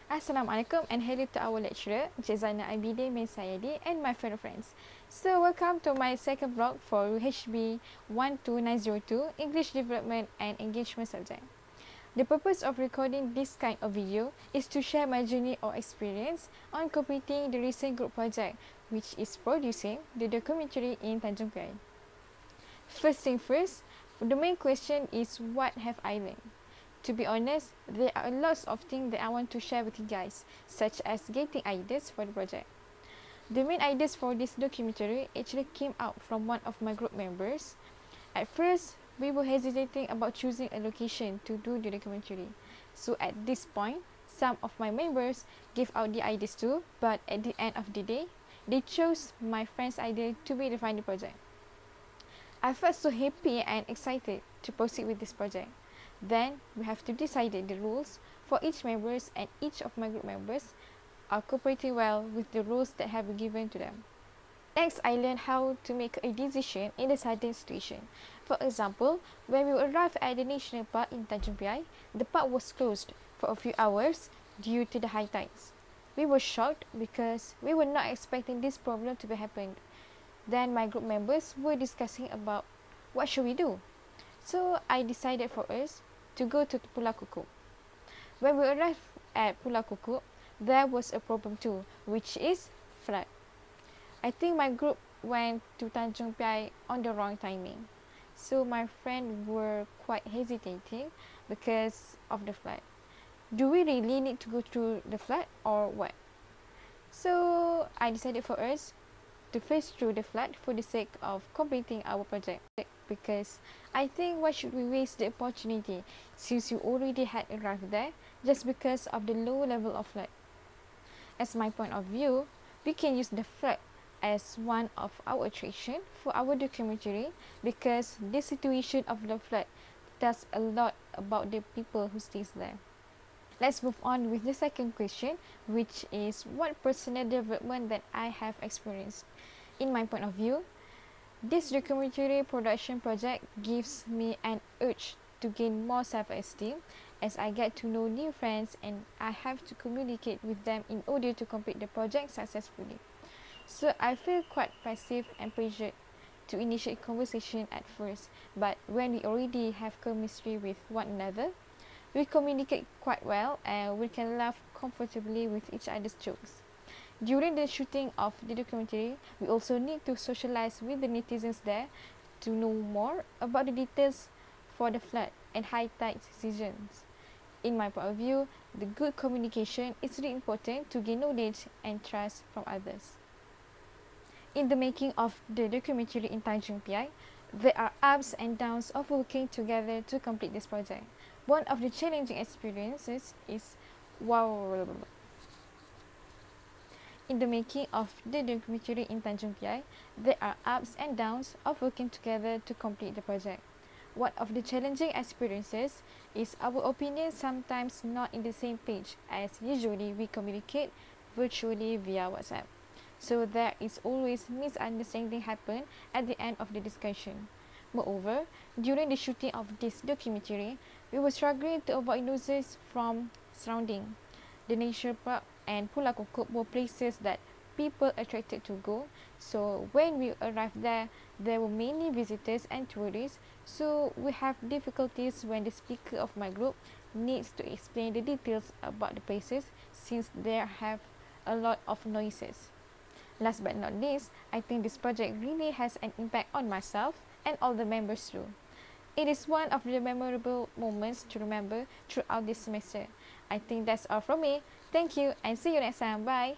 Assalamualaikum and hello to our lecturer, Jazana Abide Mensayadi and my fellow friends. So welcome to my second vlog for HB 12902 English Development and Engagement subject. The purpose of recording this kind of video is to share my journey or experience on completing the recent group project, which is producing the documentary in Tanjung Piai. First thing first, the main question is what have I learned? To be honest, there are lots of things that I want to share with you guys, such as getting ideas for the project. The main ideas for this documentary actually came out from one of my group members. At first, we were hesitating about choosing a location to do the documentary. So at this point, some of my members gave out the ideas too, but at the end of the day, they chose my friend's idea to be the final project. I felt so happy and excited to proceed with this project. Then we have to decide the rules for each members, and each of my group members are cooperating well with the rules that have been given to them. Next, I learned how to make a decision in a sudden situation. For example, when we arrived at the national park in Tanjung Piai, the park was closed for a few hours due to the high tides. We were shocked because we were not expecting this problem to be happened. Then my group members were discussing about what should we do. So I decided for us to go to Pulau Kuku. When we arrived at Pulau Kuku, there was a problem too, which is flood. I think my group went to Tanjung Piai on the wrong timing. So my friends were quite hesitating because of the flood. Do we really need to go through the flood or what? So I decided for us to face through the flood for the sake of completing our project, because I think why should we waste the opportunity since you already had arrived there just because of the low level of flood. As my point of view, we can use the flood as one of our attraction for our documentary, because the situation of the flood tells a lot about the people who stays there. Let's move on with the second question, which is what personal development that I have experienced. In my point of view, this documentary production project gives me an urge to gain more self-esteem as I get to know new friends and I have to communicate with them in order to complete the project successfully. So I feel quite passive and pressured to initiate conversation at first, but when we already have chemistry with one another, we communicate quite well and we can laugh comfortably with each other's jokes. During the shooting of the documentary, we also need to socialize with the netizens there to know more about the details for the flood and high tide seasons. In my point of view, the good communication is really important to gain knowledge and trust from others. In the making of the documentary in Tanjung Piai, there are ups and downs of working together to complete this project. One of the challenging experiences is In the making of the documentary in Tanjung Piai, there are ups and downs of working together to complete the project. One of the challenging experiences is our opinions sometimes not in the same page, as usually we communicate virtually via WhatsApp. So there is always misunderstanding happen at the end of the discussion. Moreover, during the shooting of this documentary, we were struggling to avoid noises from surrounding. The nature park and Pulau Kuku were places that people attracted to go. So when we arrived there, there were many visitors and tourists. So we have difficulties when the speaker of my group needs to explain the details about the places since there have a lot of noises. Last but not least, I think this project really has an impact on myself and all the members too. It is one of the memorable moments to remember throughout this semester. I think that's all from me. Thank you and see you next time. Bye.